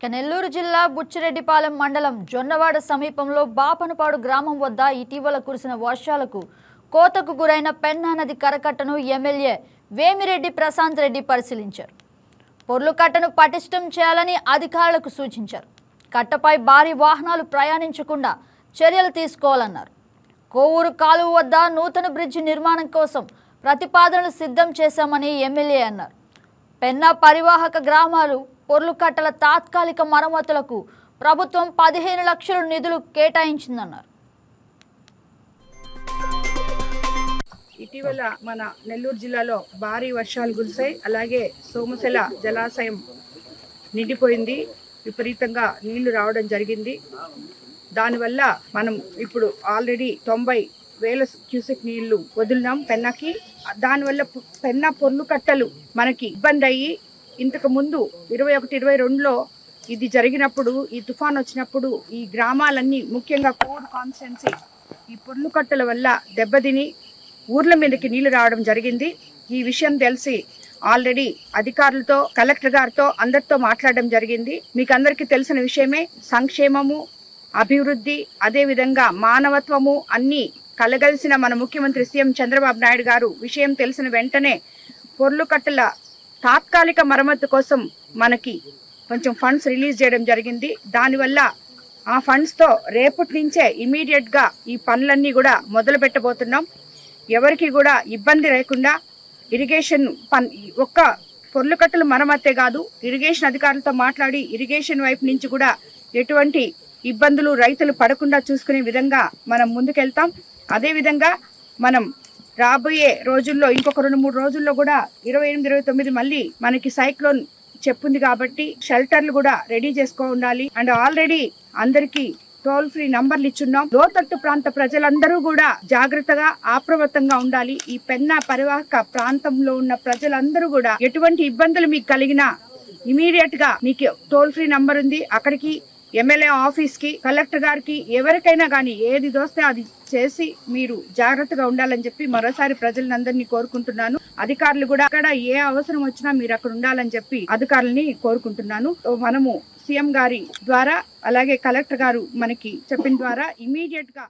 ఇక నెల్లూరు జిల్లా బుచ్చిరెడ్డిపాలెం మండలం జొన్నవాడ సమీపంలో బాపనపాడు గ్రామం వద్ద ఇటీవల కురిసిన వర్షాలకు కోతకు గురైన పెన్నా నది కరకట్టను ఎమ్మెల్యే వేమిరెడ్డి ప్రశాంత్ రెడ్డి పరిశీలించారు. పొర్లు కట్టను పటిష్టం చేయాలని అధికారులకు సూచించారు. కట్టపై భారీ వాహనాలు ప్రయాణించకుండా చర్యలు తీసుకోవాలన్నారు. కోవూరు కాలువ వద్ద నూతన బ్రిడ్జి నిర్మాణం కోసం ప్రతిపాదనలు సిద్ధం చేశామని ఎమ్మెల్యే అన్నారు. పెన్నా పరివాహక గ్రామాలు పొర్లు కట్టల తాత్కాలిక మరమ్మతులకు ప్రభుత్వం 15 లక్షల నిధులు కేటాయించిందన్నారు. ఇటీవల మన నెల్లూరు జిల్లాలో భారీ వర్షాలు కురిశాయి. అలాగే సోమశిల జలాశయం నిండిపోయింది. విపరీతంగా నీళ్లు రావడం జరిగింది. దానివల్ల మనం ఇప్పుడు ఆల్రెడీ 90,000 క్యూసెక్ నీళ్లు వదిలినాం పెన్నాకి. దానివల్ల పెన్నా పొర్లు కట్టలు మనకి ఇబ్బంది అయ్యి ఇంతకు ముందు 21-22లో ఇది జరిగినప్పుడు, ఈ తుఫాన్ వచ్చినప్పుడు ఈ గ్రామాలన్నీ ముఖ్యంగా కోర్ కాన్స్టిట్యున్సీ ఈ పొర్లు కట్టల వల్ల దెబ్బతిని ఊర్ల మీదకి నీళ్లు రావడం జరిగింది. ఈ విషయం తెలిసి ఆల్రెడీ అధికారులతో, కలెక్టర్ గారితో అందరితో మాట్లాడడం జరిగింది. మీకు అందరికీ తెలిసిన విషయమే. సంక్షేమము, అభివృద్ధి, అదేవిధంగా మానవత్వము అన్నీ కలగలిసిన మన ముఖ్యమంత్రి సీఎం చంద్రబాబు నాయుడు గారు విషయం తెలిసిన వెంటనే పొర్లు కట్టల తాత్కాలిక మరమ్మతు కోసం మనకి కొంచెం ఫండ్స్ రిలీజ్ చేయడం జరిగింది. దానివల్ల ఆ ఫండ్స్తో రేపటి నుంచే ఇమీడియట్గా ఈ పనులన్నీ కూడా మొదలు పెట్టబోతున్నాం. ఎవరికి కూడా ఇబ్బంది లేకుండా ఇరిగేషన్ ఒక్క పొర్లు కట్టలు మరమ్మతే కాదు, ఇరిగేషన్ అధికారులతో మాట్లాడి ఇరిగేషన్ వైపు నుంచి కూడా ఎటువంటి ఇబ్బందులు రైతులు పడకుండా చూసుకునే విధంగా మనం ముందుకెళ్తాం. అదేవిధంగా మనం రాబోయే రోజుల్లో ఇంకొక 2-3 రోజుల్లో కూడా 28-29 మళ్ళీ మనకి సైక్లోన్ చెప్పుంది కాబట్టి షెల్టర్లు కూడా రెడీ చేసుకో ఉండాలి. అండ్ ఆల్రెడీ అందరికీ టోల్ ఫ్రీ నంబర్లు ఇచ్చున్నాం. లోతట్టు ప్రాంత ప్రజలందరూ కూడా జాగ్రత్తగా అప్రమత్తంగా ఉండాలి. ఈ పెన్నా పరివాహక ప్రాంతంలో ఉన్న ప్రజలందరూ కూడా ఎటువంటి ఇబ్బందులు మీకు కలిగినా ఇమీడియట్ గా మీకు టోల్ ఫ్రీ నంబర్ ఉంది. అక్కడికి ఎమ్మెల్యే ఆఫీస్ కి, కలెక్టర్ గారికి, ఎవరికైనా కానీ ఏది దోస్తే అది చేసి మీరు జాగ్రత్తగా ఉండాలని చెప్పి మరోసారి ప్రజలందరినీ కోరుకుంటున్నాను. అధికారులు కూడా అక్కడ ఏ అవసరం వచ్చినా మీరు అక్కడ ఉండాలని చెప్పి అధికారులని కోరుకుంటున్నాను. మనము సీఎం గారి ద్వారా అలాగే కలెక్టర్ గారు మనకి చెప్పిన ద్వారా ఇమీడియట్ గా